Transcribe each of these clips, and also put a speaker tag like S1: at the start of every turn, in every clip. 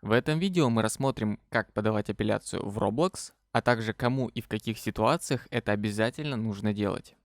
S1: В этом видео мы рассмотрим, как подавать апелляцию в Roblox, а также кому и в каких ситуациях это обязательно нужно делать.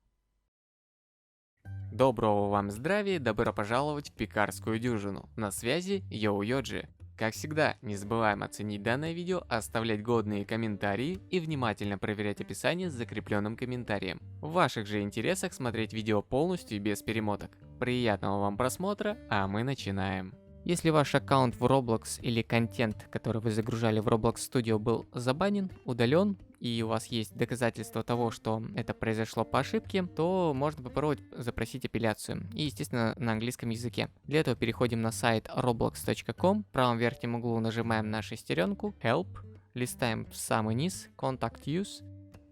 S1: Доброго вам здравия, добро пожаловать в пекарскую дюжину. На связи Йоу-Йоджи. Как всегда, не забываем оценить данное видео, оставлять годные комментарии и внимательно проверять описание с закрепленным комментарием. В ваших же интересах смотреть видео полностью и без перемоток. Приятного вам просмотра, а мы начинаем. Если ваш аккаунт в Roblox или контент, который вы загружали в Roblox Studio, был забанен, удален, и у вас есть доказательства того, что это произошло по ошибке, то можно попробовать запросить апелляцию. И, естественно, на английском языке. Для этого переходим на сайт roblox.com, в правом верхнем углу нажимаем на шестеренку Help, листаем в самый низ Contact Us,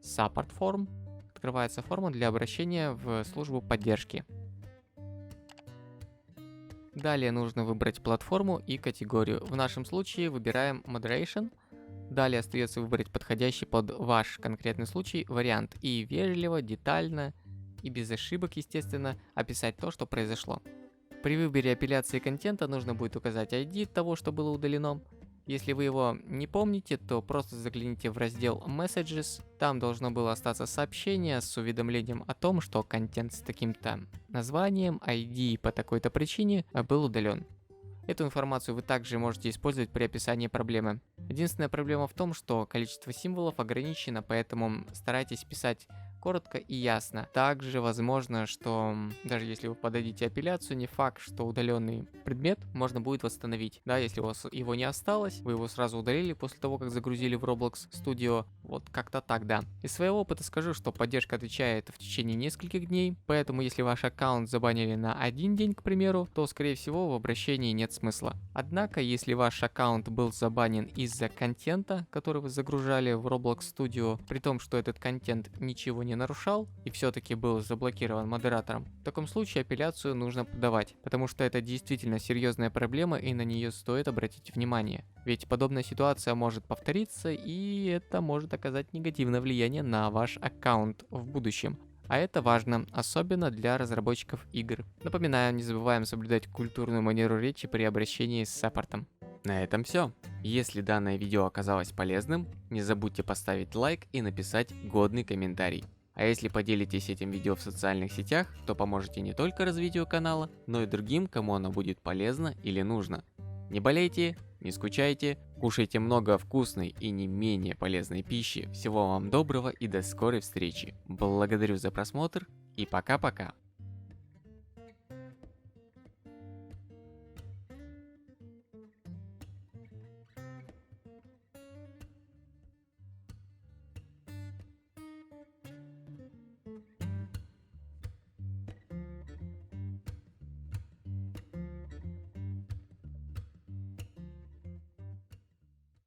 S1: Support Form, открывается форма для обращения в службу поддержки. Далее нужно выбрать платформу и категорию. В нашем случае выбираем Moderation. Далее остается выбрать подходящий под ваш конкретный случай вариант и вежливо, детально и без ошибок, естественно, описать то, что произошло. При выборе апелляции контента нужно будет указать ID того, что было удалено. Если вы его не помните, то просто загляните в раздел Messages. Там должно было остаться сообщение с уведомлением о том, что контент с таким-то названием, ID по такой-то причине был удален. Эту информацию вы также можете использовать при описании проблемы. Единственная проблема в том, что количество символов ограничено, поэтому старайтесь писать коротко и ясно. Также возможно, что даже если вы подадите апелляцию, не факт, что удаленный предмет можно будет восстановить. Да, если у вас его не осталось, вы его сразу удалили после того, как загрузили в Roblox Studio. Вот как-то так, да. Из своего опыта скажу, что поддержка отвечает в течение нескольких дней, поэтому если ваш аккаунт забанили на один день, к примеру, то скорее всего в обращении нет смысла. Однако, если ваш аккаунт был забанен из-за контента, который вы загружали в Roblox Studio, при том, что этот контент ничего не нарушал и все-таки был заблокирован модератором, в таком случае апелляцию нужно подавать, потому что это действительно серьезная проблема и на нее стоит обратить внимание. Ведь подобная ситуация может повториться, и это может оказать негативное влияние на ваш аккаунт в будущем. А это важно, особенно для разработчиков игр. Напоминаю, не забываем соблюдать культурную манеру речи при обращении с саппортом. На этом все. Если данное видео оказалось полезным, не забудьте поставить лайк и написать годный комментарий. А если поделитесь этим видео в социальных сетях, то поможете не только развитию канала, но и другим, кому оно будет полезно или нужно. Не болейте, не скучайте, кушайте много вкусной и не менее полезной пищи. Всего вам доброго и до скорой встречи. Благодарю за просмотр и пока-пока.